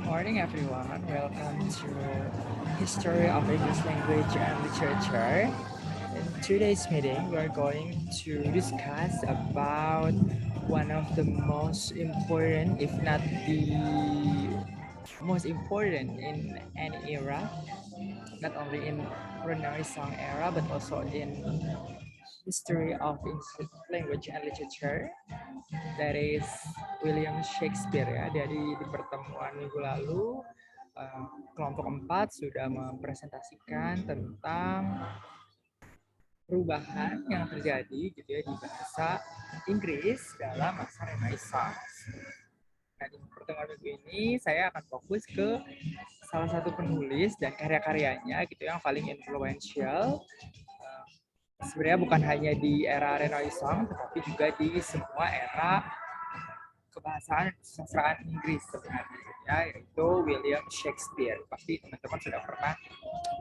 morning, everyone. Welcome to History of English Language and Literature. In today's meeting, we're going to discuss about one of the most important, if not the most important in any era, not only in Renaissance era, but also in history of English language and literature. That is William Shakespeare ya. Dari di pertemuan minggu lalu kelompok 4 sudah mempresentasikan tentang perubahan yang terjadi gitu ya di bahasa Inggris dalam masa Renaissance. Nah, di pertemuan minggu ini saya akan fokus ke salah satu penulis dan karya-karyanya gitu yang paling influential. Sebenarnya bukan hanya di era Renaissance, tetapi juga di semua era kebahasaan kesusastraan Inggris sebenarnya ya, yaitu William Shakespeare. Pasti teman-teman sudah pernah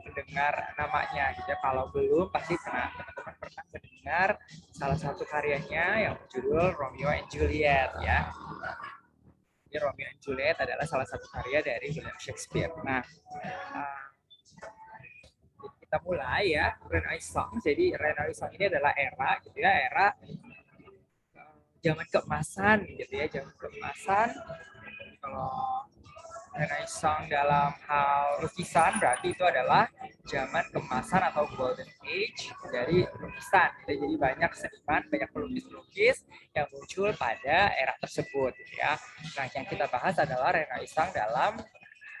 mendengar namanya gitu ya. Kalau belum pasti teman-teman pernah mendengar salah satu karyanya yang berjudul Romeo and Juliet ya. Jadi Romeo and Juliet adalah salah satu karya dari William Shakespeare. Nah, kita mulai ya Renaissance. Jadi Renaissance ini adalah era gitu ya, era zaman keemasan gitu ya, zaman keemasan. Kalau Renaissance dalam hal lukisan berarti itu adalah zaman keemasan atau golden age dari lukisan. Jadi banyak seniman, banyak pelukis-pelukis yang muncul pada era tersebut gitu ya. Nah, yang kita bahas adalah Renaissance dalam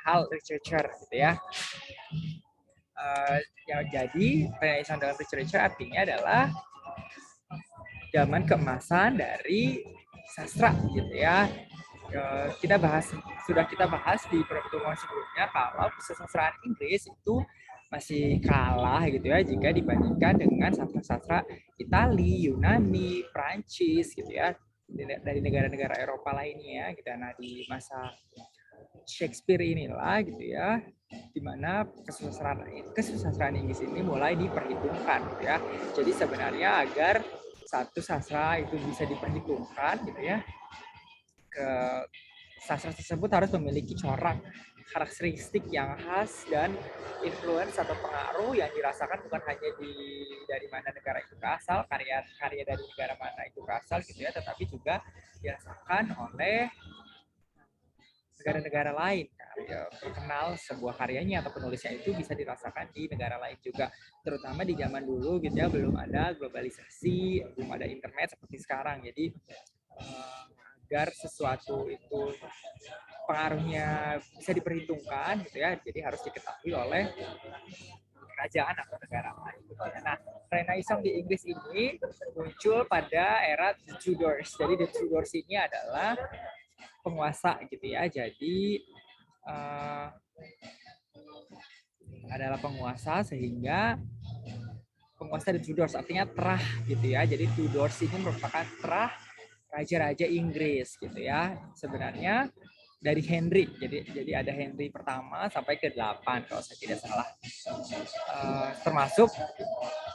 hal literature gitu ya. Yang jadi Renaissance dalam literature artinya adalah zaman keemasan dari sastra gitu ya. Sudah kita bahas di pertemuan sebelumnya kalau kesusastraan Inggris itu masih kalah gitu ya jika dibandingkan dengan sastra-sastra Itali, Yunani, Prancis gitu ya, dari negara-negara Eropa lainnya gitu. Nah, di masa Shakespeare inilah gitu ya, di mana kesusastraan Inggris ini mulai diperhitungkan gitu ya. Jadi sebenarnya agar satu sastra itu bisa diperhitungkan gitu ya, ke sastra tersebut harus memiliki corak karakteristik yang khas dan influence atau pengaruh yang dirasakan bukan hanya dari mana negara itu berasal, karya dari negara mana itu berasal gitu ya, tetapi juga dirasakan oleh negara-negara lain. Terkenal sebuah karyanya atau penulisnya itu bisa dirasakan di negara lain juga, terutama di zaman dulu gitu ya, belum ada globalisasi, belum ada internet seperti sekarang. Jadi agar sesuatu itu pengaruhnya bisa diperhitungkan gitu ya, jadi harus diketahui oleh kerajaan atau negara lain. Nah, Renaissance di Inggris ini muncul pada era The Tudors. Jadi The Tudors ini adalah penguasa gitu ya. Jadi adalah penguasa, sehingga penguasa The Tudors artinya terah gitu ya. Jadi Tudors ini merupakan terah raja-raja Inggris gitu ya. Sebenarnya dari Henry, jadi ada Henry pertama sampai ke 8 kalau saya tidak salah. Termasuk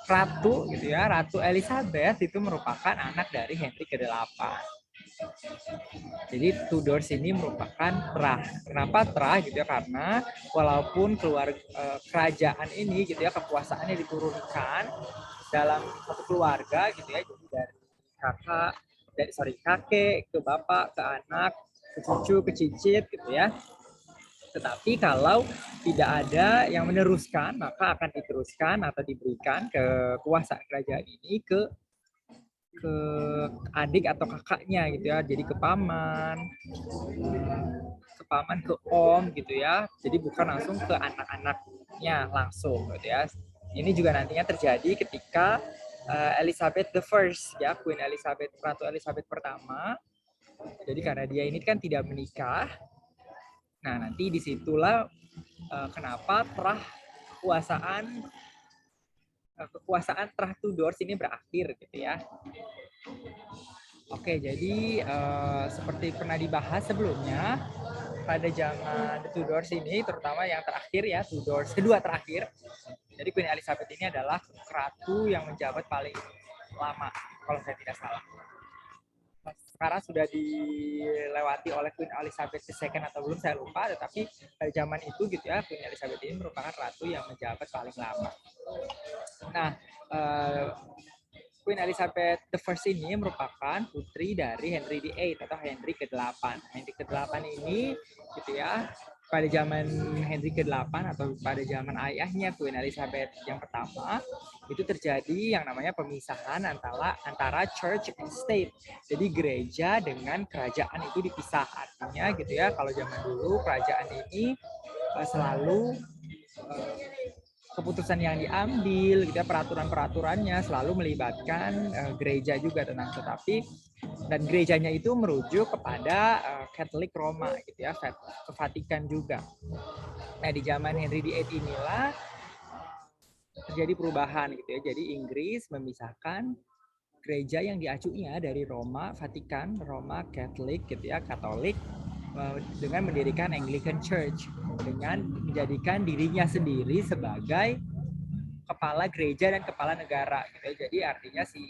Ratu gitu ya, Ratu Elizabeth itu merupakan anak dari Henry ke-8. Jadi Tudors ini merupakan terah. Kenapa terah gitu ya? Karena walaupun kerajaan ini gitu ya, kekuasaannya diturunkan dalam satu keluarga gitu ya, jadi dari kakek ke bapak ke anak ke cucu ke cicit gitu ya. Tetapi kalau tidak ada yang meneruskan, maka akan diteruskan atau diberikan kekuasaan kerajaan ini ke adik atau kakaknya gitu ya, jadi ke paman, ke om gitu ya, jadi bukan langsung ke anak-anaknya langsung gitu ya. Ini juga nantinya terjadi ketika Elizabeth the First ya, Queen Elizabeth, Ratu Elizabeth pertama. Jadi karena dia ini kan tidak menikah, nah nanti disitulah kenapa kekuasaan terah Tudors ini berakhir gitu ya. Oke, jadi seperti pernah dibahas sebelumnya, pada zaman The Tudors ini, terutama yang terakhir ya, Tudors kedua terakhir, jadi Queen Elizabeth ini adalah ratu yang menjabat paling lama, kalau saya tidak salah. sekarang sudah dilewati oleh Queen Elizabeth II atau belum saya lupa, tetapi pada zaman itu gitu ya, Queen Elizabeth ini merupakan ratu yang menjabat paling lama. Nah, Queen Elizabeth I ini merupakan putri dari Henry VIII atau Henry ke-8. Henry ke-8 ini gitu ya, pada zaman Henry ke-8 atau pada zaman ayahnya Queen Elizabeth yang pertama, itu terjadi yang namanya pemisahan antara church and state. Jadi gereja dengan kerajaan itu dipisah. Artinya gitu ya, kalau zaman dulu kerajaan ini selalu keputusan yang diambil, gitu ya, peraturan-peraturannya selalu melibatkan gereja juga, tetapi dan gerejanya itu merujuk kepada Katolik Roma, gitu ya, ke Vatikan juga. Nah, di zaman Henry VIII inilah terjadi perubahan, gitu ya. Jadi Inggris memisahkan gereja yang diacunya dari Roma, Vatikan, Roma Katolik, gitu ya, Katolik, dengan mendirikan Anglican Church, dengan menjadikan dirinya sendiri sebagai kepala gereja dan kepala negara, gitu. Jadi artinya si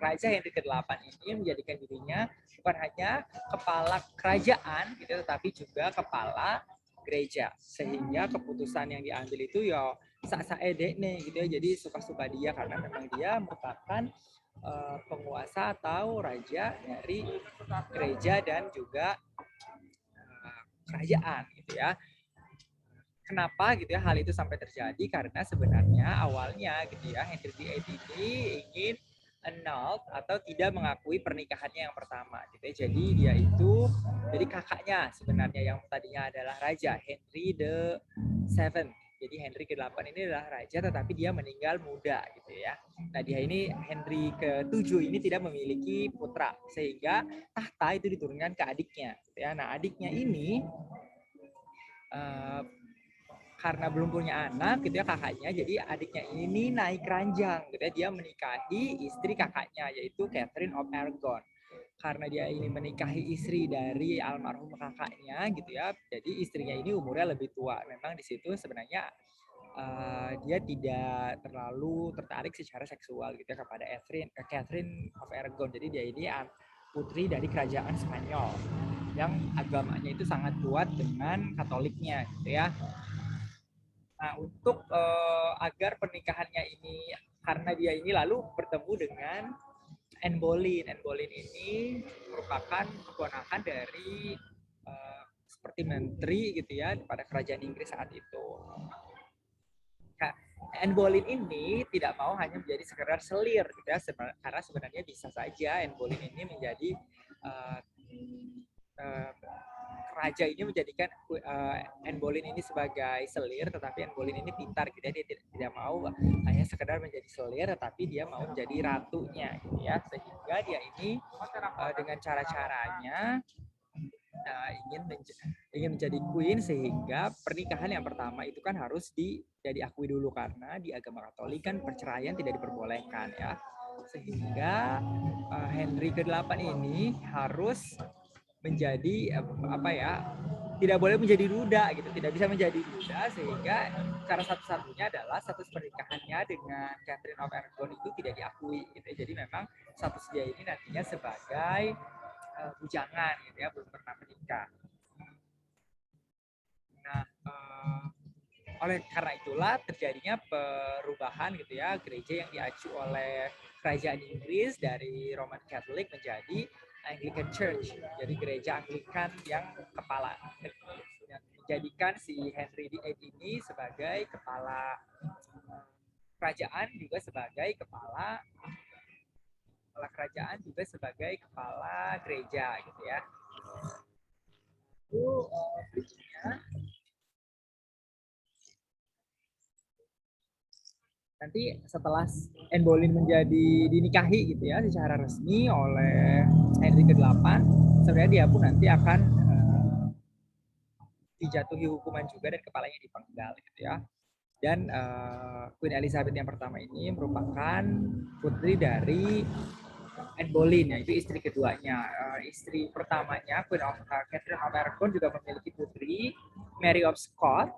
Raja Henry ke-8 ini menjadikan dirinya bukan hanya kepala kerajaan, gitu, tetapi juga kepala gereja, sehingga keputusan yang diambil itu ya sak-sak edek nih, gitu ya. Jadi suka-suka dia karena memang dia merupakan penguasa atau raja dari gereja dan juga kerajaan, gitu ya. Kenapa gitu ya hal itu sampai terjadi? Karena sebenarnya awalnya gitu ya Henry VIII ini ingin annulled atau tidak mengakui pernikahannya yang pertama gitu ya. Jadi dia itu jadi kakaknya sebenarnya yang tadinya adalah raja Henry the Seventh. Jadi Henry ke-8 ini adalah raja tetapi dia meninggal muda gitu ya. Nah, dia ini Henry ke-7 ini tidak memiliki putra sehingga tahta itu diturunkan ke adiknya gitu ya. Nah, adiknya ini karena belum punya anak gitu ya kakaknya, jadi adiknya ini naik ranjang gitu ya, dia menikahi istri kakaknya yaitu Catherine of Aragon. Karena dia ini menikahi istri dari almarhum kakaknya gitu ya, jadi istrinya ini umurnya lebih tua. Memang di situ sebenarnya dia tidak terlalu tertarik secara seksual gitu ya kepada Catherine of Aragon. Jadi dia ini putri dari kerajaan Spanyol yang agamanya itu sangat kuat dengan Katoliknya gitu ya. Nah, untuk agar pernikahannya ini, karena dia ini lalu bertemu dengan Anne Boleyn. Anne Boleyn ini merupakan keponakan dari seperti menteri gitu ya pada kerajaan Inggris saat itu. Nah, Anne Boleyn ini tidak mau hanya menjadi sekedar selir gitu ya, karena sebenarnya bisa saja Anne Boleyn ini menjadi raja ini menjadikan Anne Boleyn ini sebagai selir, tetapi Anne Boleyn ini pintar gitu ya, dia tidak mau hanya sekedar menjadi selir, tetapi dia mau menjadi ratunya gitu ya, sehingga dia ini dengan cara-caranya ingin menjadi queen, sehingga pernikahan yang pertama itu kan harus diakui dulu karena di agama Katolik kan perceraian tidak diperbolehkan ya, sehingga Henry ke-8 ini harus menjadi tidak boleh menjadi duda gitu, tidak bisa menjadi duda, sehingga cara satu-satunya adalah status pernikahannya dengan Catherine of Aragon itu tidak diakui gitu. Jadi memang status dia ini nantinya sebagai bujangan gitu ya, belum pernah menikah. Nah, oleh karena itulah terjadinya perubahan gitu ya, gereja yang diacu oleh kerajaan Inggris dari Roman Catholic menjadi Anglican Church, jadi gereja Anglikan yang kepala, yang menjadikan si Henry VIII ini sebagai kepala kerajaan, juga sebagai kepala kerajaan, juga sebagai kepala gereja gitu ya. Itu berikutnya nanti setelah Anne Boleyn menjadi dinikahi gitu ya secara resmi oleh Henry ke-8, sebenarnya dia pun nanti akan dijatuhi hukuman juga dan kepalanya dipenggal gitu ya. Dan Queen Elizabeth yang pertama ini merupakan putri dari Anne Boleyn, yaitu istri keduanya. Istri pertamanya Queen of Catherine of Aragon juga memiliki putri Mary of Scott.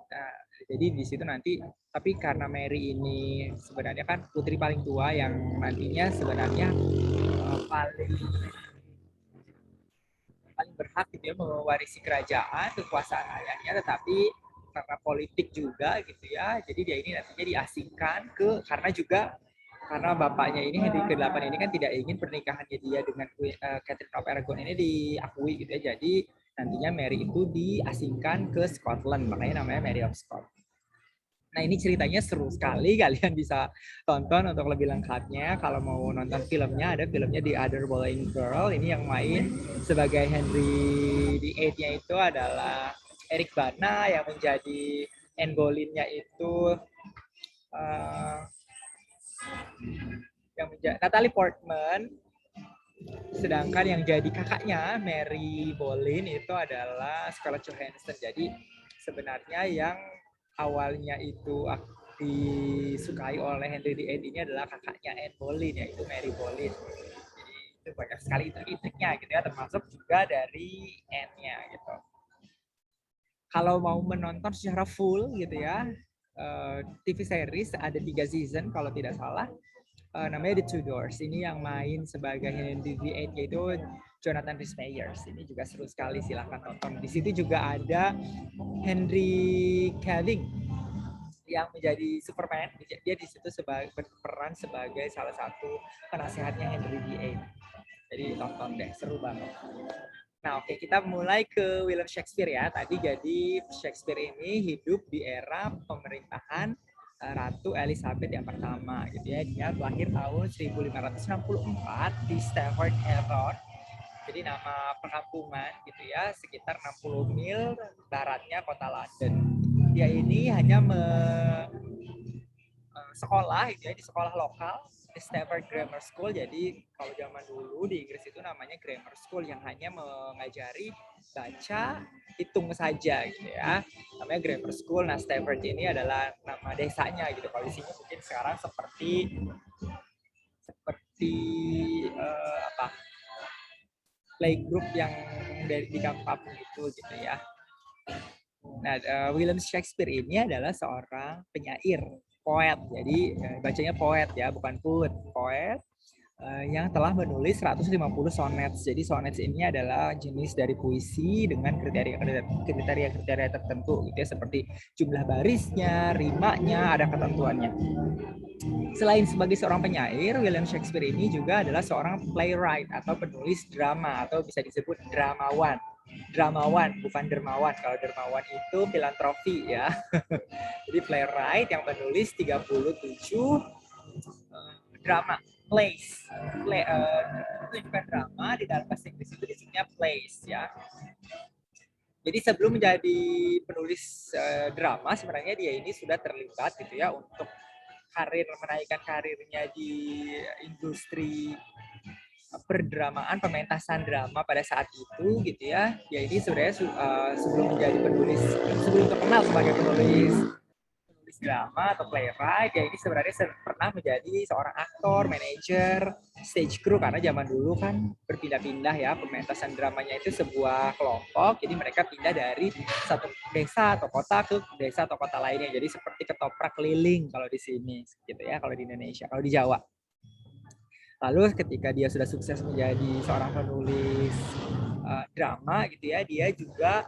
Jadi di situ nanti, tapi karena Mary ini sebenarnya kan putri paling tua yang nantinya sebenarnya paling paling berhak gitu ya mewarisi kerajaan, kekuasaan ayahnya, tetapi karena politik juga gitu ya, jadi dia ini nantinya diasingkan karena bapaknya ini Henry ke-8 ini kan tidak ingin pernikahannya dia dengan Catherine of Aragon ini diakui gitu ya, jadi nantinya Mary itu diasingkan ke Scotland, makanya namanya Mary of Scotland. Nah ini ceritanya seru sekali, kalian bisa tonton untuk lebih lengkapnya. Kalau mau nonton filmnya, ada filmnya The Other Boleyn Girl. Ini yang main sebagai Henry VIII-nya itu adalah Eric Bana, yang menjadi Anne Boleyn-nya itu yang menjadi Natalie Portman. Sedangkan yang jadi kakaknya Mary Boleyn itu adalah Scarlett Johansson. Jadi sebenarnya yang awalnya itu disukai oleh Henry VIII ini adalah kakaknya Anne Boleyn, yaitu Mary Boleyn. Jadi itu banyak sekali intrik-intriknya gitu ya, termasuk juga dari Anne-nya gitu. Kalau mau menonton secara full gitu ya, TV series ada 3 season kalau tidak salah. Namanya The Tudors. Ini yang main sebagai Henry VIII yaitu Jonathan Rhys Meyers. Ini juga seru sekali, silahkan tonton. Di situ juga ada Henry Cavill yang menjadi Superman. Dia di situ berperan sebagai salah satu penasehatnya Henry VIII. Jadi tonton deh, seru banget. Nah, oke, kita mulai ke William Shakespeare ya. Tadi jadi Shakespeare ini hidup di era pemerintahan Ratu Elizabeth yang pertama gitu ya. Dia lahir tahun 1564 di Staffordshire. Jadi nama perkampungan gitu ya, sekitar 60 mil baratnya kota London. Dia ini hanya sekolah gitu ya, di sekolah lokal di Stafford Grammar School. Jadi kalau zaman dulu di Inggris itu namanya grammar school yang hanya mengajari baca, hitung saja gitu ya. Namanya grammar school. Nah, Stafford ini adalah nama desanya gitu. Kalau di sini mungkin sekarang seperti playgroup yang di kampung itu gitu ya. Nah, William Shakespeare ini adalah seorang penyair, poet. Jadi bacanya poet ya, bukan poet. Yang telah menulis 150 sonnets. Jadi sonnets ini adalah jenis dari puisi dengan kriteria tertentu gitu ya, seperti jumlah barisnya, rimanya, ada ketentuannya. Selain sebagai seorang penyair, William Shakespeare ini juga adalah seorang playwright atau penulis drama atau bisa disebut dramawan. Dramawan, bukan dermawan. Kalau dermawan itu filantropi ya. Jadi playwright yang menulis 37 drama, plays. Itu juga drama, di dalam bahasa Inggris itu disebutnya plays ya. Jadi sebelum menjadi penulis drama, sebenarnya dia ini sudah terlibat gitu ya untuk menaikkan karirnya di industri perdramaan, pementasan drama pada saat itu gitu ya. Dia ini sebenarnya sebelum terkenal sebagai penulis drama atau playwright, dia ini sebenarnya pernah menjadi seorang aktor, manajer, stage crew, karena zaman dulu kan berpindah-pindah ya, pementasan dramanya itu sebuah kelompok, jadi mereka pindah dari satu desa atau kota ke desa atau kota lainnya, jadi seperti ketoprak keliling kalau di sini gitu ya, kalau di Indonesia, kalau di Jawa. Lalu ketika dia sudah sukses menjadi seorang penulis drama gitu ya, dia juga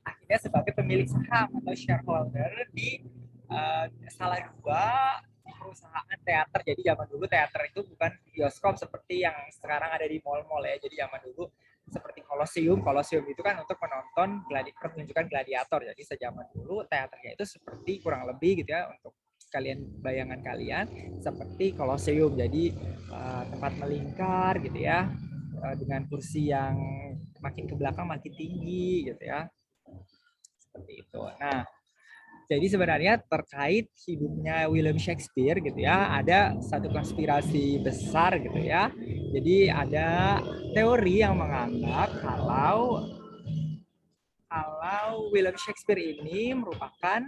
akhirnya sebagai pemilik saham atau shareholder di salah dua perusahaan teater. Jadi zaman dulu teater itu bukan bioskop seperti yang sekarang ada di mall-mall ya. Jadi zaman dulu seperti Kolosium itu kan untuk menonton pertunjukan gladiator. Jadi sejaman dulu teaternya itu seperti kurang lebih gitu ya, untuk bayangan kalian seperti Kolosium. Jadi tempat melingkar gitu ya, dengan kursi yang makin ke belakang makin tinggi gitu ya. Seperti itu. Nah, jadi sebenarnya terkait hidupnya William Shakespeare gitu ya, ada satu konspirasi besar gitu ya. Jadi ada teori yang menganggap kalau William Shakespeare ini merupakan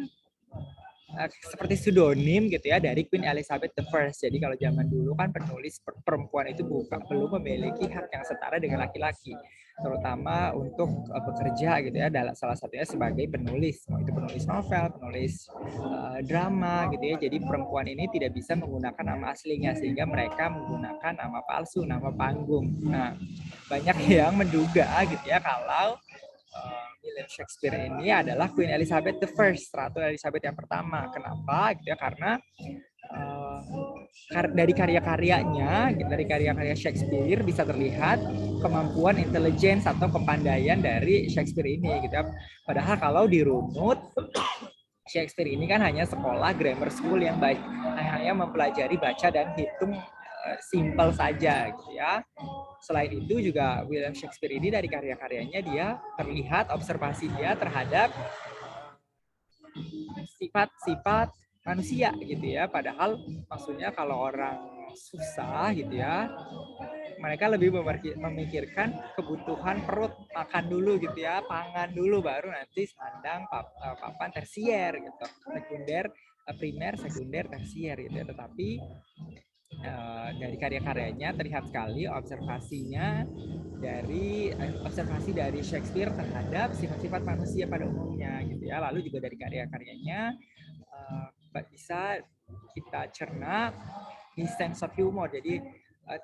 seperti pseudonym gitu ya dari Queen Elizabeth I. Jadi kalau zaman dulu kan penulis perempuan itu belum memiliki hak yang setara dengan laki-laki. terutama untuk bekerja gitu ya, dalam salah satunya sebagai penulis, mau itu penulis novel, penulis drama gitu ya. Jadi perempuan ini tidak bisa menggunakan nama aslinya sehingga mereka menggunakan nama palsu, nama panggung. Nah, banyak yang menduga gitu ya kalau William Shakespeare ini adalah Queen Elizabeth the First, Ratu Elizabeth yang pertama. Kenapa? Gitu ya, karena dari karya-karyanya, dari karya-karya Shakespeare bisa terlihat kemampuan intelijen atau kepandaian dari Shakespeare ini gitu ya. Padahal kalau dirunut, Shakespeare ini kan hanya sekolah grammar school yang baik, hanya mempelajari baca dan hitung simple saja gitu ya. Selain itu juga William Shakespeare ini dari karya-karyanya dia terlihat observasi dia terhadap sifat-sifat manusia gitu ya. Padahal maksudnya kalau orang susah gitu ya, mereka lebih memikirkan kebutuhan perut, makan dulu gitu ya, pangan dulu baru nanti sandang papan tersier gitu, sekunder, primer, sekunder, tersier gitu ya. Tetapi dari karya-karyanya terlihat sekali observasi dari Shakespeare terhadap sifat-sifat manusia pada umumnya gitu ya. Lalu juga dari karya-karyanya bisa kita cerna his sense of humor, jadi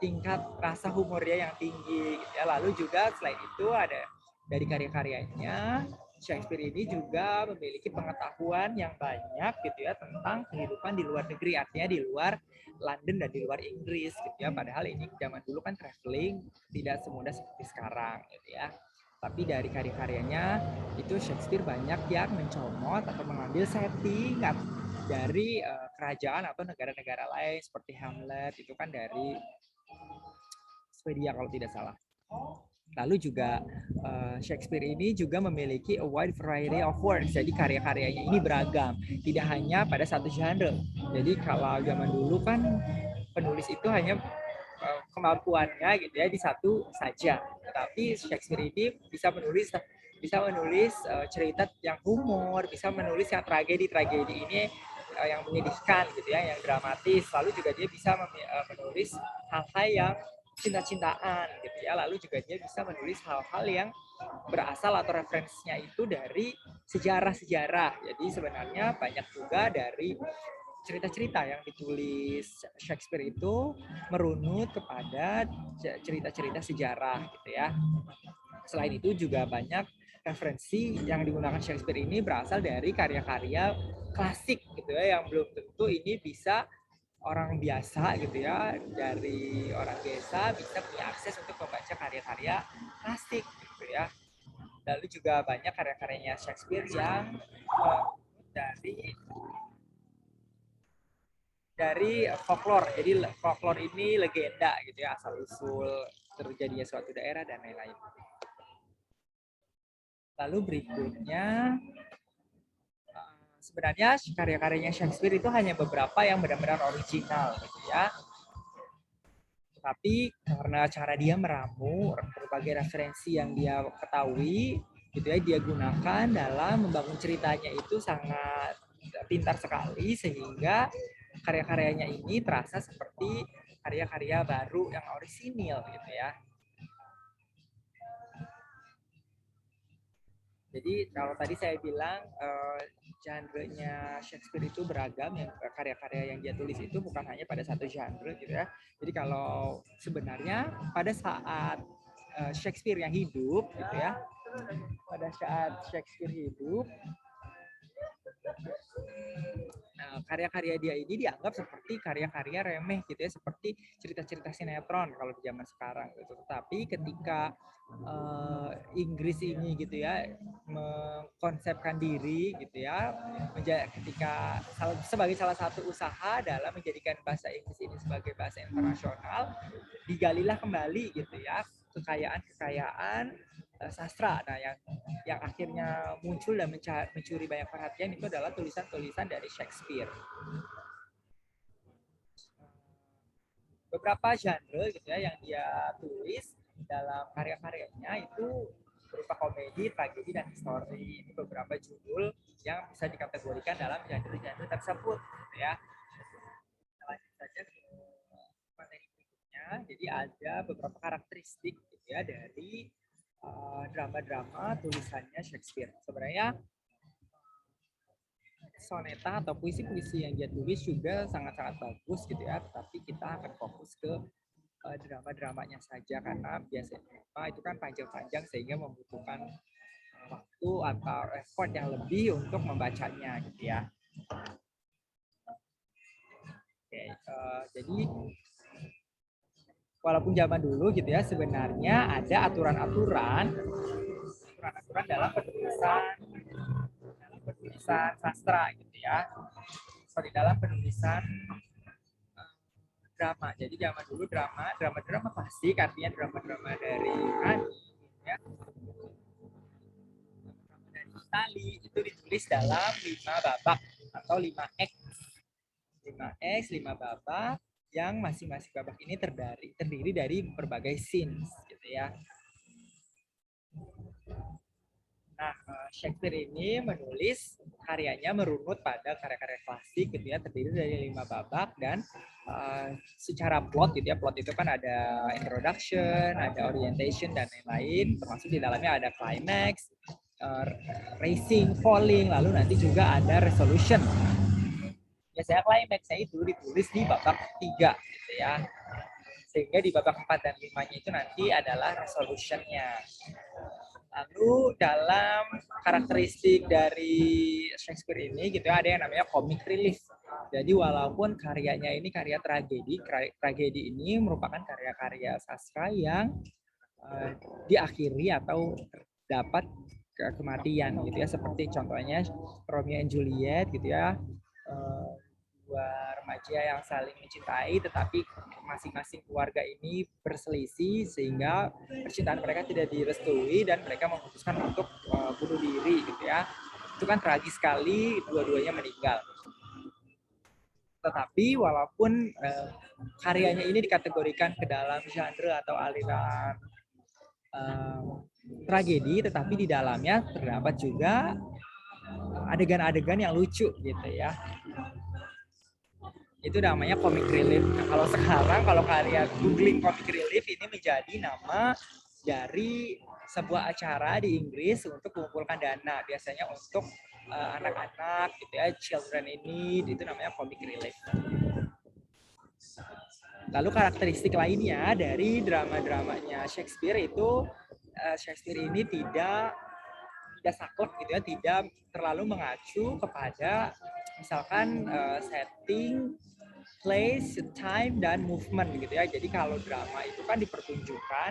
tingkat rasa humornya yang tinggi gitu ya. Lalu juga selain itu ada dari karya-karyanya Shakespeare ini juga memiliki pengetahuan yang banyak gitu ya tentang kehidupan di luar negeri, artinya di luar London dan di luar Inggris gitu ya. Padahal ini zaman dulu kan traveling tidak semudah seperti sekarang gitu ya. Tapi dari karya-karyanya itu Shakespeare banyak yang mencomot atau mengambil setting dari kerajaan atau negara-negara lain seperti Hamlet itu kan dari Swedia kalau tidak salah. Lalu juga Shakespeare ini juga memiliki a wide variety of works. Jadi karya-karyanya ini beragam, tidak hanya pada satu genre. Jadi kalau zaman dulu kan penulis itu hanya kemampuannya gitu ya di satu saja. Tetapi Shakespeare ini bisa menulis cerita yang humor, bisa menulis yang tragedi ini yang menyedihkan gitu ya, yang dramatis. Lalu juga dia bisa menulis hal-hal yang cinta-cintaan gitu ya. Lalu juga dia bisa menulis hal-hal yang berasal atau referensinya itu dari sejarah-sejarah. Jadi sebenarnya banyak juga dari cerita-cerita yang ditulis Shakespeare itu merunut kepada cerita-cerita sejarah gitu ya. Selain itu juga banyak referensi yang digunakan Shakespeare ini berasal dari karya-karya klasik gitu ya, yang belum tentu ini bisa orang biasa gitu ya, dari orang biasa bisa punya akses untuk membaca karya-karya klasik gitu ya. Lalu juga banyak karya-karyanya Shakespeare yang dari folklore. Jadi folklore ini legenda gitu ya, asal usul terjadinya suatu daerah dan lain-lain. Lalu berikutnya sebenarnya karya-karyanya Shakespeare itu hanya beberapa yang benar-benar original gitu ya. Tapi karena cara dia meramu berbagai referensi yang dia ketahui gitu ya, dia gunakan dalam membangun ceritanya itu sangat pintar sekali sehingga karya-karyanya ini terasa seperti karya-karya baru yang orisinil gitu ya. Jadi kalau tadi saya bilang genre-nya Shakespeare itu beragam, yang karya-karya yang dia tulis itu bukan hanya pada satu genre gitu ya. Jadi kalau sebenarnya pada saat Shakespeare yang hidup gitu ya, pada saat Shakespeare hidup, karya-karya dia ini dianggap seperti karya-karya remeh gitu ya, seperti cerita-cerita sinetron kalau di zaman sekarang gitu. Tetapi ketika Inggris ini gitu ya mengkonsepkan diri gitu ya, ketika sebagai salah satu usaha dalam menjadikan bahasa Inggris ini sebagai bahasa internasional, digalilah kembali gitu ya kekayaan sastra. Nah, yang akhirnya muncul dan mencuri banyak perhatian itu adalah tulisan-tulisan dari Shakespeare. Beberapa genre gitu ya yang dia tulis dalam karya-karyanya itu berupa komedi, tragedi, dan histori. Ini beberapa judul yang bisa dikategorikan dalam genre-genre tersebut gitu ya. Lanjut saja ke materi berikutnya. Jadi ada beberapa karakteristik gitu ya dari drama-drama tulisannya Shakespeare. Sebenarnya soneta atau puisi-puisi yang dia tulis juga sangat-sangat bagus gitu ya, tapi kita akan fokus ke drama-dramanya saja karena biasanya itu kan panjang-panjang sehingga membutuhkan waktu atau effort yang lebih untuk membacanya gitu ya. Oke, jadi walaupun zaman dulu gitu ya sebenarnya ada aturan-aturan dalam penulisan sastra gitu ya. Sorry, dalam penulisan drama. Jadi zaman dulu drama klasik artinya drama-drama dari ya, dari Itali itu ditulis dalam 5 babak atau 5 act. 5 babak yang masing-masing babak ini terdiri dari berbagai scenes gitu ya. Nah, Shakespeare ini menulis karyanya merunut pada karya-karya klasik gitu ya, terdiri dari 5 babak dan secara plot gitu ya, plot itu kan ada introduction, ada orientation dan lain-lain, termasuk di dalamnya ada climax, racing, falling, lalu nanti juga ada resolution. Biasanya climaxnya itu ditulis di babak 3 gitu ya. Sehingga di babak 4 dan 5-nya itu nanti adalah resolution-nya. Lalu dalam karakteristik dari Shakespeare ini gitu ya, ada yang namanya comic relief. Jadi walaupun karyanya ini karya tragedi ini merupakan karya-karya sastra yang diakhiri atau dapat kematian gitu ya, seperti contohnya Romeo and Juliet gitu ya, dua remaja yang saling mencintai tetapi masing-masing keluarga ini berselisih sehingga percintaan mereka tidak direstui dan mereka memutuskan untuk bunuh diri gitu ya. Itu kan tragis sekali, dua-duanya meninggal. Tetapi walaupun karyanya ini dikategorikan ke dalam genre atau aliran tragedi, tetapi di dalamnya terdapat juga adegan-adegan yang lucu gitu ya. Itu namanya comic relief. Nah, kalau sekarang kalau kalian googling comic relief ini menjadi nama dari sebuah acara di Inggris untuk mengumpulkan dana, biasanya untuk anak-anak gitu ya, children in need, itu namanya comic relief. Lalu karakteristik lainnya dari drama-dramanya Shakespeare itu Shakespeare ini tidak saklek gitu ya, tidak terlalu mengacu kepada misalkan setting, place, time, dan movement gitu ya. Jadi kalau drama itu kan dipertunjukkan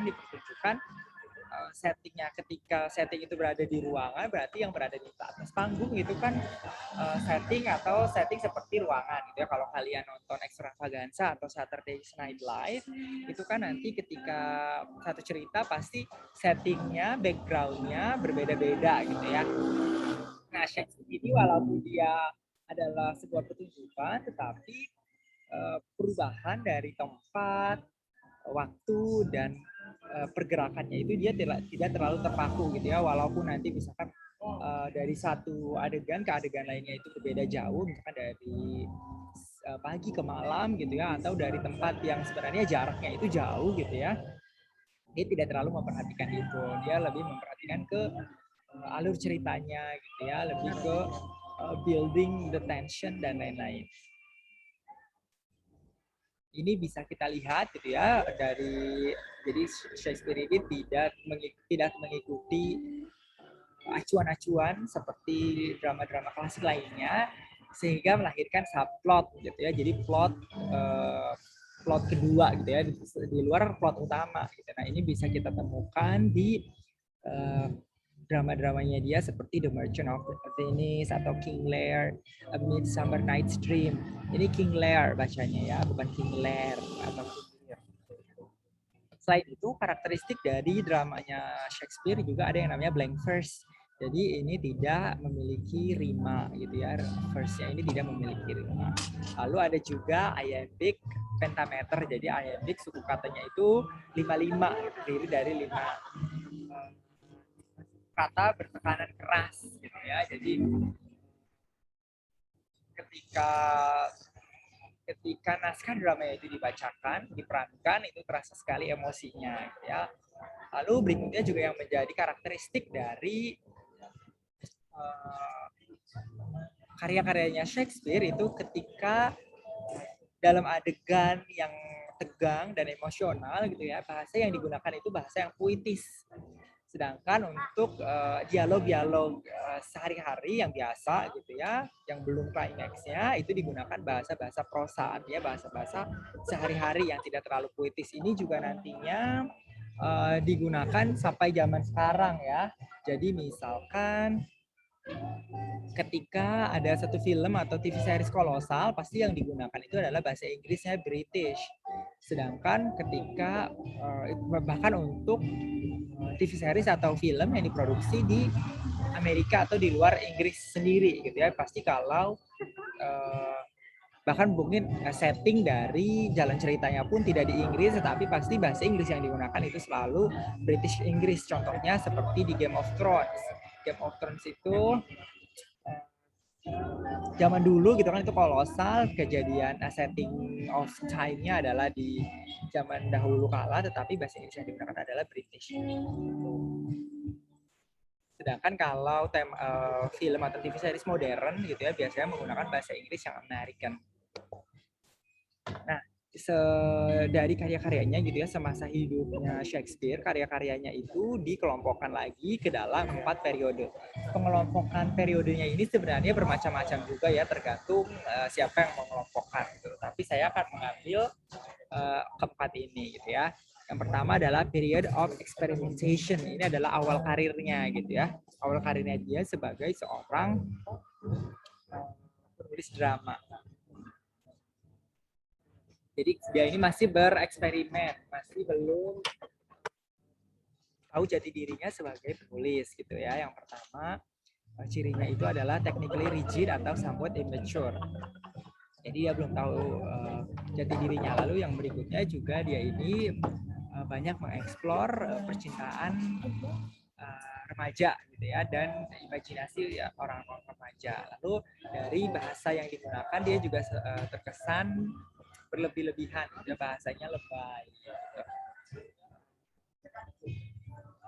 settingnya, ketika setting itu berada di ruangan berarti yang berada di atas panggung itu kan setting seperti ruangan gitu ya. Kalau kalian nonton Extravaganza atau Saturday Night Live itu kan nanti ketika satu cerita pasti settingnya, backgroundnya berbeda-beda gitu ya. Nah, Shakespeare ini walaupun dia adalah sebuah pertunjukan tetapi perubahan dari tempat, waktu, dan pergerakannya itu dia tidak terlalu terpaku gitu ya, walaupun nanti misalkan dari satu adegan ke adegan lainnya itu berbeda jauh, misalkan dari pagi ke malam gitu ya, atau dari tempat yang sebenarnya jaraknya itu jauh gitu ya, dia tidak terlalu memperhatikan itu, dia lebih memperhatikan ke alur ceritanya gitu ya, lebih ke building the tension dan lain-lain. Ini bisa kita lihat gitu ya, dari jadi Shakespeare ini tidak mengikuti acuan-acuan seperti drama-drama klasik lainnya, sehingga melahirkan subplot gitu ya. Jadi plot kedua gitu ya, di luar plot utama gitu. Nah, ini bisa kita temukan di drama-dramanya dia seperti The Merchant of Venice atau King Lear, A Midsummer Night's Dream. Ini King Lear bacanya ya, bukan King Lear atau King Lear. Selain itu, karakteristik dari dramanya Shakespeare juga ada yang namanya blank verse. Jadi ini tidak memiliki rima gitu ya, verse-nya ini tidak memiliki rima. Lalu ada juga iambic pentameter. Jadi iambic suku katanya itu 55, terdiri dari 5 kata bertekanan keras gitu ya. Jadi ketika naskah drama itu dibacakan, diperankan, itu terasa sekali emosinya gitu ya. Lalu berikutnya juga yang menjadi karakteristik dari karya-karyanya Shakespeare itu ketika dalam adegan yang tegang dan emosional gitu ya, bahasa yang digunakan itu bahasa yang puitis. Sedangkan untuk dialog-dialog sehari-hari yang biasa gitu ya, yang belum klimaksnya itu digunakan bahasa-bahasa prosa, artinya bahasa-bahasa sehari-hari yang tidak terlalu puitis. Ini juga nantinya digunakan sampai zaman sekarang ya. Jadi misalkan ketika ada satu film atau TV series kolosal, pasti yang digunakan itu adalah bahasa Inggrisnya British. Sedangkan ketika bahkan untuk TV series atau film yang diproduksi di Amerika atau di luar Inggris sendiri gitu ya, pasti kalau bahkan mungkin setting dari jalan ceritanya pun tidak di Inggris, tetapi pasti bahasa Inggris yang digunakan itu selalu British Inggris. Contohnya seperti di Game of Thrones. Game of Thrones itu zaman dulu gitu kan itu kolosal, kejadian setting of time-nya adalah di zaman dahulu kala, tetapi bahasa Inggris yang digunakan adalah British. Sedangkan kalau film atau TV series modern gitu ya biasanya menggunakan bahasa Inggris yang American. Nah, dari karya-karyanya gitu ya semasa hidupnya Shakespeare, karya-karyanya itu dikelompokkan lagi ke dalam 4 periode. Pengelompokan periodenya ini sebenarnya bermacam-macam juga ya, tergantung siapa yang mengelompokkan gitu. Tapi saya akan mengambil keempat ini gitu ya. Yang pertama adalah period of experimentation. Ini adalah awal karirnya gitu ya. Awal karirnya dia sebagai seorang penulis drama. Jadi dia ini masih bereksperimen, masih belum tahu jati dirinya sebagai penulis gitu ya. Yang pertama, cirinya itu adalah technically rigid atau somewhat immature. Jadi dia belum tahu jati dirinya. Lalu yang berikutnya juga dia ini banyak mengeksplor percintaan remaja gitu ya dan imajinasi ya, orang-orang remaja. Lalu dari bahasa yang digunakan dia juga terkesan berlebih-lebihan, ya bahasanya lebay. Gitu.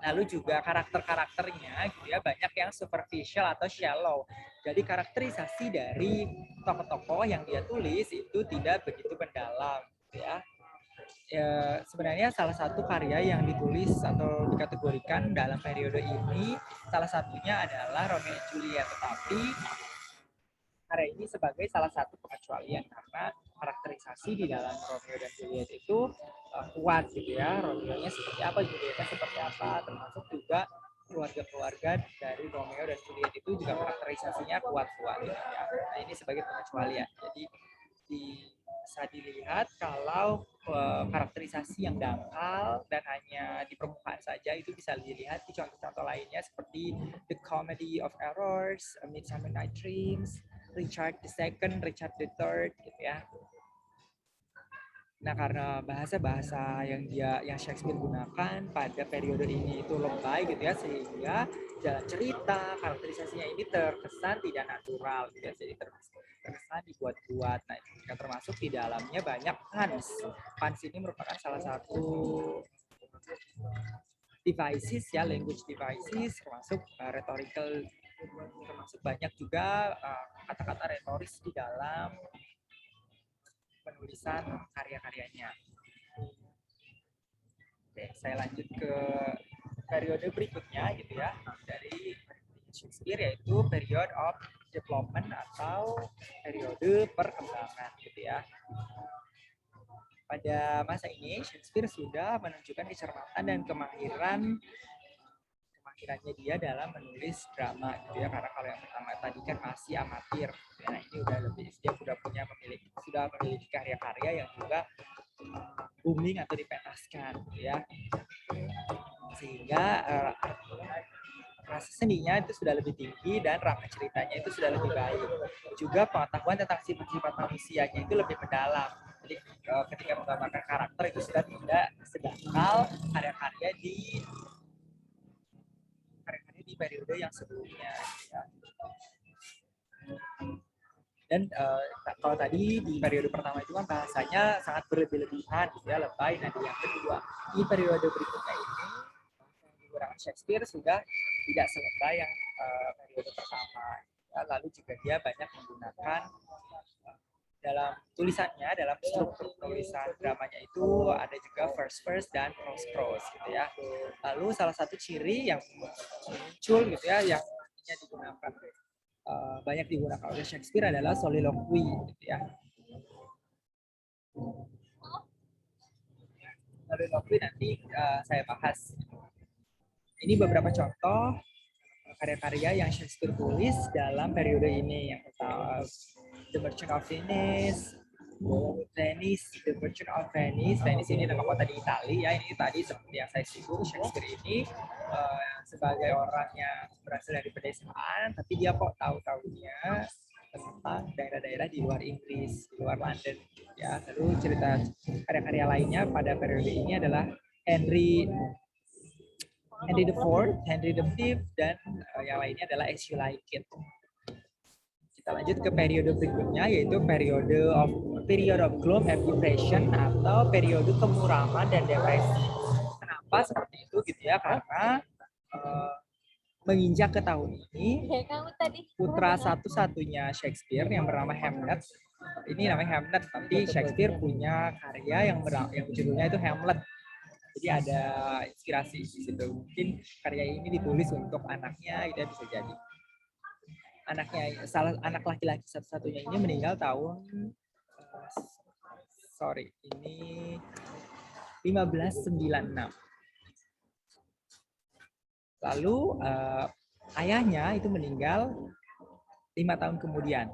Lalu juga karakter-karakternya gitu ya banyak yang superficial atau shallow. Jadi karakterisasi dari tokoh-tokoh yang dia tulis itu tidak begitu mendalam gitu ya. Sebenarnya salah satu karya yang ditulis atau dikategorikan dalam periode ini salah satunya adalah Romeo and Juliet, tetapi karya ini sebagai salah satu pengecualian karena karakterisasi di dalam Romeo dan Juliet itu kuat gitu ya. Romeo-nya seperti apa, Julietnya seperti apa, termasuk juga keluarga-keluarga dari Romeo dan Juliet itu juga karakterisasinya kuat-kuat gitu ya. Nah, ini sebagai pengecualian. Jadi bisa dilihat kalau karakterisasi yang dangkal dan hanya di permukaan saja itu bisa dilihat di contoh-contoh lainnya seperti The Comedy of Errors, A Midsummer Night Dreams, Richard II, Richard III gitu ya. Nah, karena bahasa-bahasa yang Shakespeare gunakan pada periode ini itu lebay gitu ya, sehingga jalan cerita, karakterisasinya ini terkesan tidak natural gitu ya, jadi terkesan dibuat-buat. Nah, yang termasuk di dalamnya banyak puns. Puns ini merupakan salah satu devices ya, language devices, termasuk rhetorical, termasuk banyak juga kata-kata retoris di dalam penulisan karya-karyanya. Oke, saya lanjut ke periode berikutnya gitu ya, dari Shakespeare, yaitu period of development atau periode perkembangan gitu ya. Pada masa ini Shakespeare sudah menunjukkan kecermatan dan kemahirannya dia dalam menulis drama gitu ya, karena kalau yang pertama tadi kan masih amatir gitu ya. Nah, ini udah lebih, dia sudah memiliki karya-karya yang juga booming atau dipentaskan gitu ya, sehingga rasa seninya itu sudah lebih tinggi dan rangka ceritanya itu sudah lebih baik. Juga pengetahuan tentang sifat-sifat manusianya itu lebih mendalam. Jadi ketika menggambarkan karakter itu sudah tidak sedangkal karya-karya di periode yang sebelumnya. Ya. Dan kalau tadi di periode pertama itu kan bahasanya sangat berlebih-lebihan, gitu ya, lebay. Nah, di yang kedua, di periode berikutnya ini digunakan Shakespeare sudah tidak selebay yang periode pertama. Ya, lalu juga dia banyak menggunakan dalam tulisannya, dalam struktur penulisan dramanya itu ada juga verse dan prose gitu ya. Lalu salah satu ciri yang muncul gitu ya, yang nantinya digunakan banyak digunakan oleh Shakespeare adalah soliloquy gitu ya. Soliloquy nanti saya bahas. Ini beberapa contoh karya-karya yang Shakespeare tulis dalam periode ini. Yang pertama, The Merchant of Venice, The Merchant of Venice. Venice ini nama kota di Italia. Ya, ini tadi seperti yang saya singgung, Shakespeare ini sebagai orang yang berasal dari pedesaan, tapi dia kok tahu-tahunya tentang daerah-daerah di luar Inggris, di luar London. Ya, lalu cerita karya-karya lainnya pada periode ini adalah Henry IV, Henry V, dan yang lainnya adalah As You Like It. Kita lanjut ke periode berikutnya, yaitu period of gloom and depression atau periode kemuraman dan depresi. Kenapa seperti itu gitu ya? Karena menginjak ke tahun ini, putra satu-satunya Shakespeare yang bernama Hamlet, ini namanya Hamlet, tapi Shakespeare punya karya yang judulnya itu Hamlet. Jadi ada inspirasi di situ. Mungkin karya ini ditulis untuk anaknya, gitu ya, bisa jadi. Anak laki-laki satu-satunya ini meninggal tahun ini 1596. Lalu ayahnya itu meninggal 5 tahun kemudian.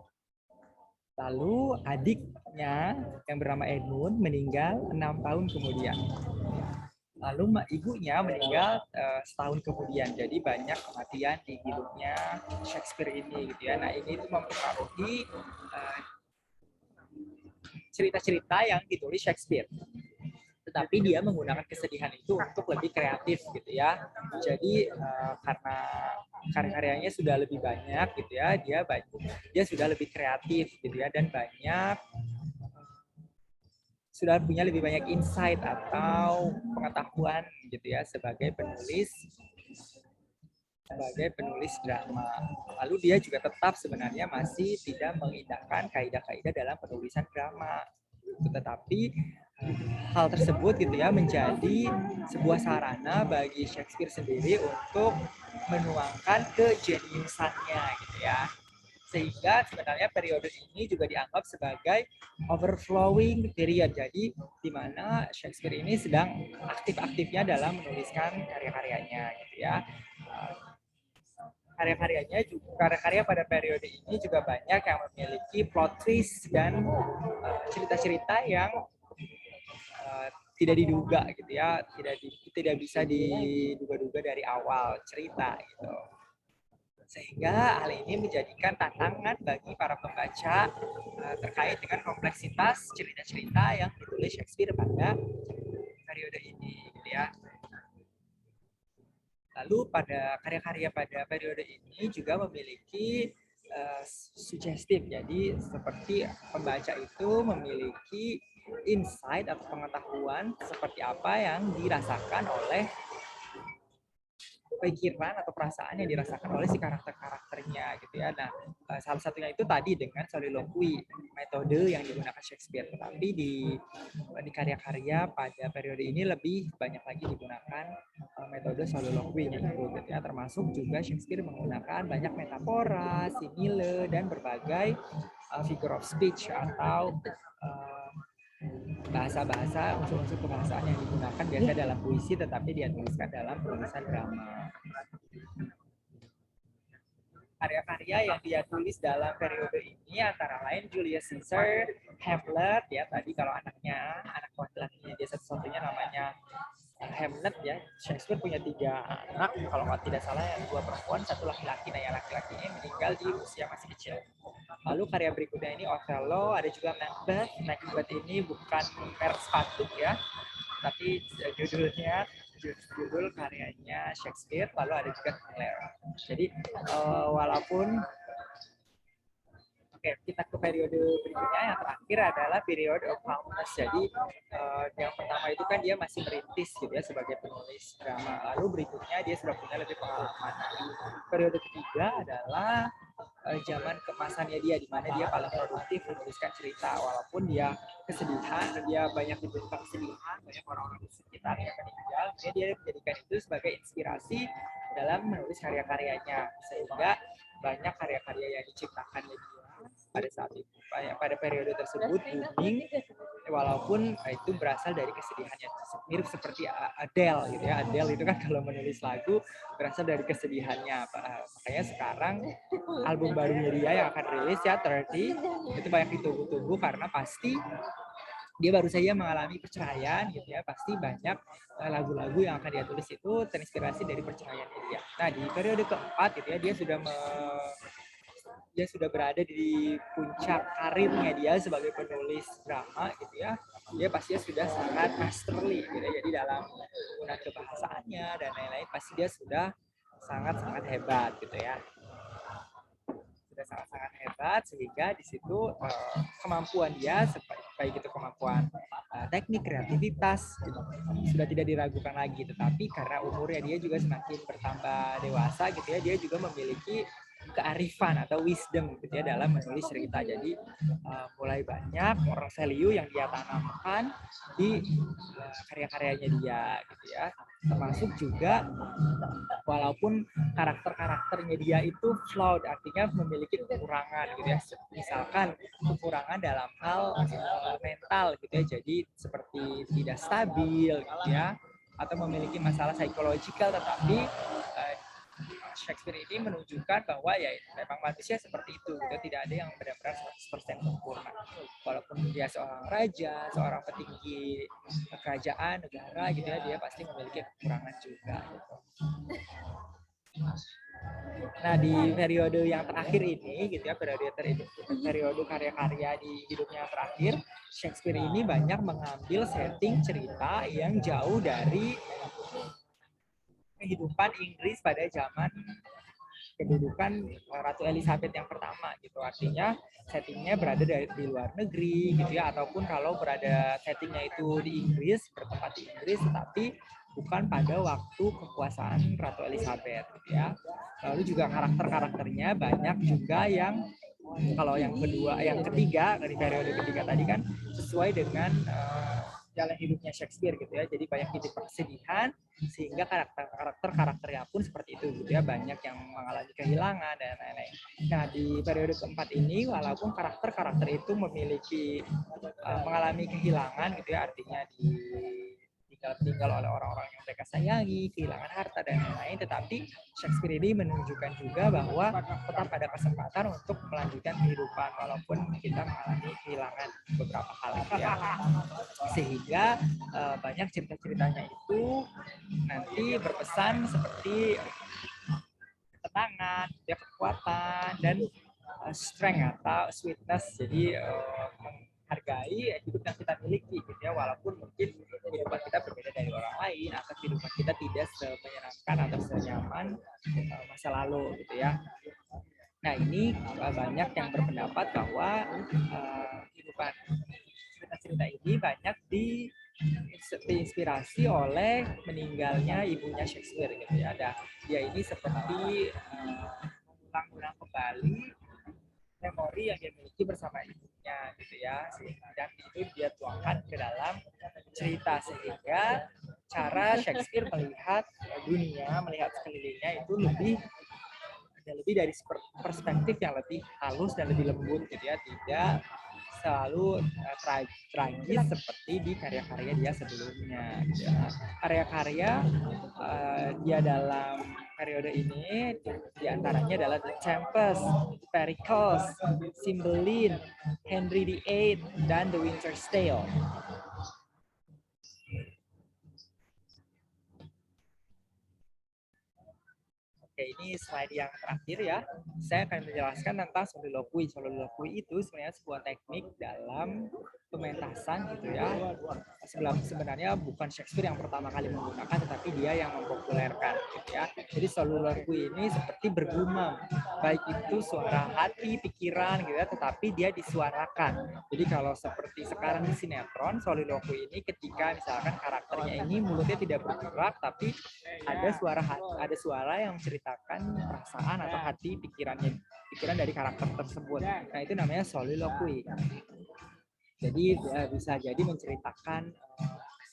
Lalu adiknya yang bernama Edmund meninggal 6 tahun kemudian. Lalu ibunya meninggal setahun kemudian. Jadi banyak kematian di hidupnya Shakespeare ini gitu ya. Nah, ini itu mempengaruhi cerita-cerita yang ditulis Shakespeare. Tetapi dia menggunakan kesedihan itu untuk lebih kreatif gitu ya. Jadi karena karya-karyanya sudah lebih banyak gitu ya, dia sudah lebih kreatif gitu ya, dan sudah punya lebih banyak insight atau pengetahuan gitu ya sebagai penulis drama. Lalu dia juga tetap sebenarnya masih tidak mengindahkan kaidah-kaidah dalam penulisan drama. Tetapi hal tersebut gitu ya menjadi sebuah sarana bagi Shakespeare sendiri untuk menuangkan kejeniusannya gitu ya. Sehingga sebenarnya periode ini juga dianggap sebagai overflowing period. Jadi di mana Shakespeare ini sedang aktif-aktifnya dalam menuliskan karya-karyanya gitu ya. Karya-karya pada periode ini juga banyak yang memiliki plot twist dan cerita-cerita yang tidak diduga gitu ya, tidak bisa diduga-duga dari awal cerita gitu. Sehingga hal ini menjadikan tantangan bagi para pembaca terkait dengan kompleksitas cerita-cerita yang ditulis Shakespeare pada periode ini gitu ya. Lalu pada karya-karya pada periode ini juga memiliki sugestif. Jadi seperti pembaca itu memiliki insight atau pengetahuan seperti apa yang dirasakan oleh pikiran atau perasaan yang dirasakan oleh si karakter-karakternya gitu ya. Nah, salah satunya itu tadi dengan soliloquy, metode yang digunakan Shakespeare. Tetapi di karya-karya pada periode ini lebih banyak lagi digunakan metode soliloquy-nya itu gitu ya. Termasuk juga Shakespeare menggunakan banyak metafora, simile, dan berbagai figure of speech atau bahasa-bahasa, unsur-unsur kebahasaan yang digunakan biasa dalam puisi tetapi dia tuliskan dalam penulisan drama. Karya-karya yang dia tulis dalam periode ini antara lain Julius Caesar, Hamlet ya, tadi kalau anak laki-lakinya dia satu-satunya namanya Hamlet ya. Shakespeare punya 3 anak, kalau tidak salah yang 2 perempuan, 1 laki-laki. Nah, yang laki-laki ini meninggal di usia masih kecil. Lalu karya berikutnya ini Othello, ada juga Macbeth. Macbeth ini bukan merek sepatu ya, tapi judul karyanya Shakespeare. Lalu ada juga Lear. Jadi walaupun Oke, kita ke periode berikutnya. Yang terakhir adalah periode of calmness. Jadi yang pertama itu kan dia masih merintis gitu ya sebagai penulis drama. Lalu berikutnya dia sudah punya lebih pengalaman. Periode ketiga adalah zaman kemasannya dia, di mana dia paling produktif menuliskan cerita. Walaupun dia kesedihan, dia banyak diberikan kesedihan, banyak orang-orang di sekitarnya meninggal, dia menjadikan itu sebagai inspirasi dalam menulis karya-karyanya. Sehingga banyak karya-karya yang diciptakannya dia pada saat itu, pada periode tersebut booming, walaupun itu berasal dari kesedihannya, mirip seperti Adele gitu ya. Adele itu kan kalau menulis lagu berasal dari kesedihannya. Makanya sekarang album barunya dia yang akan rilis ya 30 itu banyak ditunggu-tunggu karena pasti dia baru saja mengalami perceraian gitu ya, pasti banyak lagu-lagu yang akan dia tulis itu terinspirasi dari perceraiannya dia. Nah di periode keempat gitu ya, dia sudah berada di puncak karirnya dia sebagai penulis drama gitu ya. Dia pastinya sudah sangat masterly gitu ya. Jadi dalam penggunaan kebahasaannya dan lain-lain pasti dia sudah sangat-sangat hebat gitu ya. Sudah sangat-sangat hebat sehingga di situ kemampuan dia baik itu kemampuan teknik, kreativitas gitu, sudah tidak diragukan lagi. Tetapi karena umurnya dia juga semakin bertambah dewasa gitu ya, dia juga memiliki kearifan atau wisdom gitu ya dalam menulis cerita. Jadi mulai banyak moral value yang dia tanamkan di karya-karyanya dia gitu ya. Termasuk juga walaupun karakter-karakternya dia itu flawed, artinya memiliki kekurangan gitu ya. Misalkan kekurangan dalam hal mental gitu ya. Jadi seperti tidak stabil gitu ya, atau memiliki masalah psikologikal, tetapi Shakespeare ini menunjukkan bahwa ya memang manusia seperti itu gitu. Tidak ada yang benar-benar 100% sempurna. Walaupun dia seorang raja, seorang petinggi kerajaan, negara gitu ya, dia pasti memiliki kekurangan juga gitu. Nah di periode yang terakhir ini gitu ya, periode karya-karya di hidupnya yang terakhir, Shakespeare ini banyak mengambil setting cerita yang jauh dari kehidupan Inggris pada zaman kedudukan Ratu Elizabeth yang pertama gitu. Artinya settingnya berada di luar negeri gitu ya, ataupun kalau berada settingnya itu di Inggris, bertempat di Inggris, tetapi bukan pada waktu kekuasaan Ratu Elizabeth gitu ya. Lalu juga karakter-karakternya banyak juga yang kalau yang ketiga dari periode ketiga tadi kan sesuai dengan jalan hidupnya Shakespeare gitu ya. Jadi banyak titik kesedihan sehingga karakternya pun seperti itu gitu ya, banyak yang mengalami kehilangan dan lain-lain. Nah di periode keempat ini walaupun karakter itu memiliki mengalami kehilangan gitu ya, artinya ditinggal oleh orang-orang yang mereka sayangi, kehilangan harta dan lain-lain, tetapi Shakespeare ini menunjukkan juga bahwa tetap ada kesempatan untuk melanjutkan kehidupan walaupun kita mengalami kehilangan beberapa hal gitu ya. Sehingga banyak cerita-ceritanya itu nanti berpesan seperti ketenangan, ya, kekuatan, dan strength atau sweetness. Jadi menghargai hidup yang kita miliki gitu ya, walaupun mungkin kehidupan kita berbeda dari orang lain atau kehidupan kita tidak semenyenangkan atau senyaman masa lalu gitu ya. Nah ini banyak yang berpendapat bahwa kehidupan cerita-cerita ini banyak diinspirasi oleh meninggalnya ibunya Shakespeare gitu ya. Dia ini seperti mengulang-ulang kembali memori yang dia miliki bersama ibunya gitu ya, dan itu dia tuangkan ke dalam cerita sehingga cara Shakespeare melihat dunia, melihat sekelilingnya itu lebih dari perspektif yang lebih halus dan lebih lembut gitu ya, tidak selalu tragis seperti di karya-karya dia sebelumnya gitu ya. Karya-karya dia dalam periode ini diantaranya adalah The Tempest, Pericles, Cymbeline, Henry VIII, dan The Winter's Tale. Oke, ini slide yang terakhir ya. Saya akan menjelaskan tentang soliloquy. Soliloquy itu sebenarnya sebuah teknik dalam pementasan gitu ya. Sebenarnya bukan Shakespeare yang pertama kali menggunakan, tetapi dia yang mempopulerkan gitu ya. Jadi soliloquy ini seperti bergumam, baik itu suara hati, pikiran gitu ya, tetapi dia disuarakan. Jadi kalau seperti sekarang di sinetron, soliloquy ini ketika misalkan karakternya ini mulutnya tidak bergerak, tapi ada suara yang menceritakan perasaan atau hati pikiran dari karakter tersebut. Nah, itu namanya soliloquy. Jadi bisa jadi menceritakan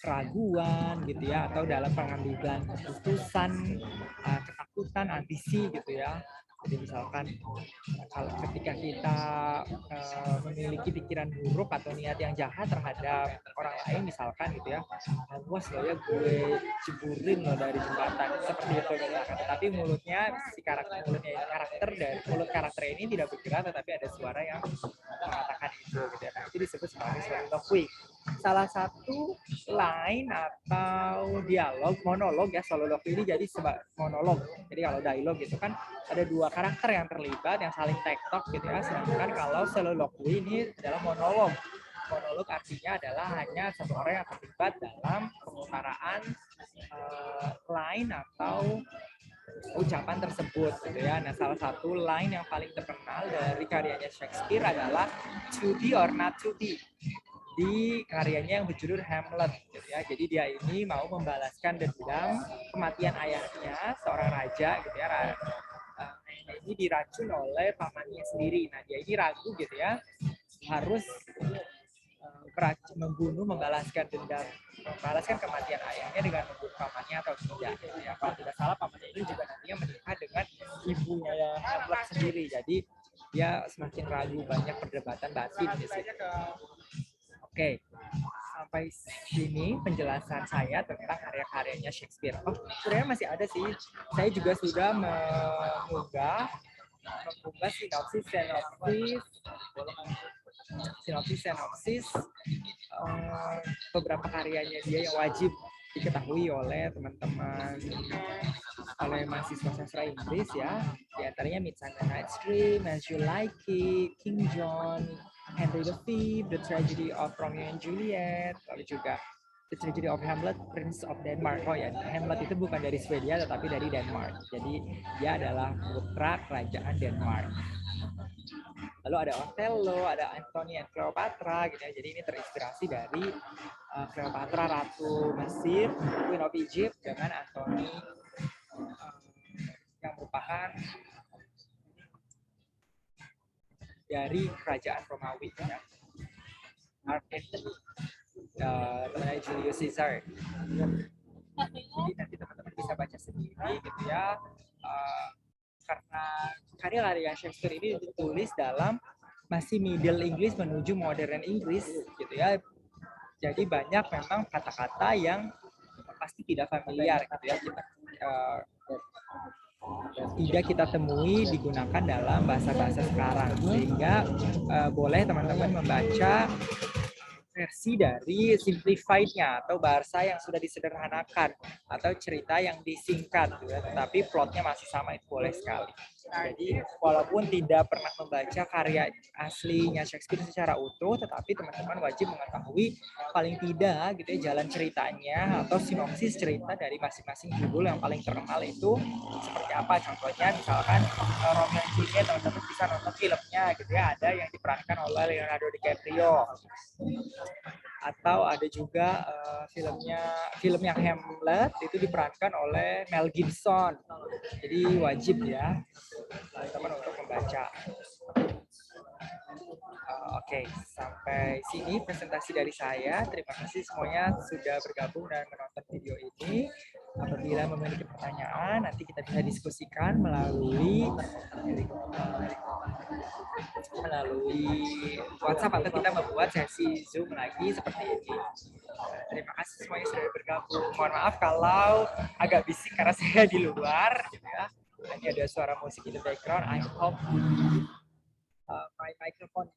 keraguan gitu ya, atau dalam pengambilan keputusan, ketakutan, ambisi gitu ya. Jadi misalkan kalau ketika kita memiliki pikiran buruk atau niat yang jahat terhadap orang lain misalkan gitu ya, awas lo ya gue ceburin lo dari jembatan seperti itu misalkan. Tetapi mulutnya mulut karakter ini tidak bergerak, tetapi ada suara yang mengatakan itu gitu ya. Nah, itu disebut sebagai soliloquy. Salah satu line atau dialog, monolog ya, soliloquy ini jadi sebagai monolog. Jadi kalau dialog itu kan ada dua karakter yang terlibat yang saling tektok gitu ya, sedangkan kalau soliloquy ini adalah monolog. Monolog artinya adalah hanya satu orang yang terlibat dalam pengutaraan line atau ucapan tersebut gitu ya. Nah, salah satu line yang paling terkenal dari karyanya Shakespeare adalah to be or not to be di karyanya yang berjudul Hamlet gitu ya. Jadi dia ini mau membalaskan dendam kematian ayahnya, seorang raja gitu ya. Ini diracun oleh pamannya sendiri. Nah, dia ini ragu gitu ya, harus membalaskan kematian ayahnya dengan membunuh pamannya atau tidak gitu ya. Kalau tidak salah, pamannya ini juga nantinya menikah dengan ibunya Hamlet sendiri. Jadi dia semakin ragu, banyak perdebatan batin di situ. Oke, sampai sini penjelasan saya tentang karya-karyanya Shakespeare. Oh, sebenarnya masih ada sih. Saya juga sudah mengunggah sinopsis beberapa karyanya dia yang wajib diketahui oleh teman-teman, oleh mahasiswa sastra Inggris ya. Di antaranya Midsummer Night's Dream, As You Like It, King John, Henry V, The Tragedy of Romeo and Juliet, lalu juga The Tragedy of Hamlet, Prince of Denmark. Oh ya, Hamlet itu bukan dari Swedia tetapi dari Denmark. Jadi dia adalah putra kerajaan Denmark. Lalu ada Othello, ada Antony and Cleopatra gitu ya. Jadi ini terinspirasi dari Cleopatra Ratu Mesir, Queen of Egypt, dengan Antony yang merupakan dari kerajaan Romawi ya. Mark Antony, temannya Julius Caesar. Jadi nanti teman-teman bisa baca sendiri gitu ya. Karena karya-karya Shakespeare ini ditulis dalam masih Middle English menuju Modern English gitu ya. Jadi banyak memang kata-kata yang pasti tidak familiar gitu ya, tidak kita temui digunakan dalam bahasa-bahasa sekarang, sehingga boleh teman-teman membaca versi dari simplified-nya atau bahasa yang sudah disederhanakan atau cerita yang disingkat gitu ya, tetapi plotnya masih sama, itu boleh sekali. Jadi walaupun tidak pernah membaca karya aslinya Shakespeare secara utuh, tetapi teman-teman wajib mengetahui paling tidak gitu ya jalan ceritanya atau sinopsis cerita dari masing-masing judul yang paling terkenal itu seperti apa. Contohnya misalkan Romeo and Juliet, teman-teman bisa nonton filmnya gitu ya, ada yang diperankan oleh Leonardo DiCaprio. Atau ada juga film yang Hamlet itu diperankan oleh Mel Gibson. Jadi wajib ya teman-teman untuk membaca. Oke, sampai sini presentasi dari saya. Terima kasih semuanya sudah bergabung dan menonton video ini. Apabila memiliki pertanyaan, nanti kita bisa diskusikan melalui WhatsApp atau kita membuat sesi Zoom lagi seperti ini. Terima kasih semuanya sudah bergabung. Mohon maaf kalau agak bising karena saya di luar, gitu ya. Ini ada suara musik di background. I hope my microphone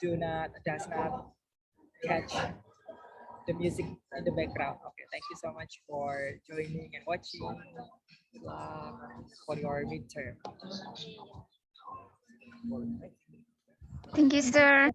does not catch the music in the background. Okay, thank you so much for joining and watching. Good luck for your midterm. Thank you, sir.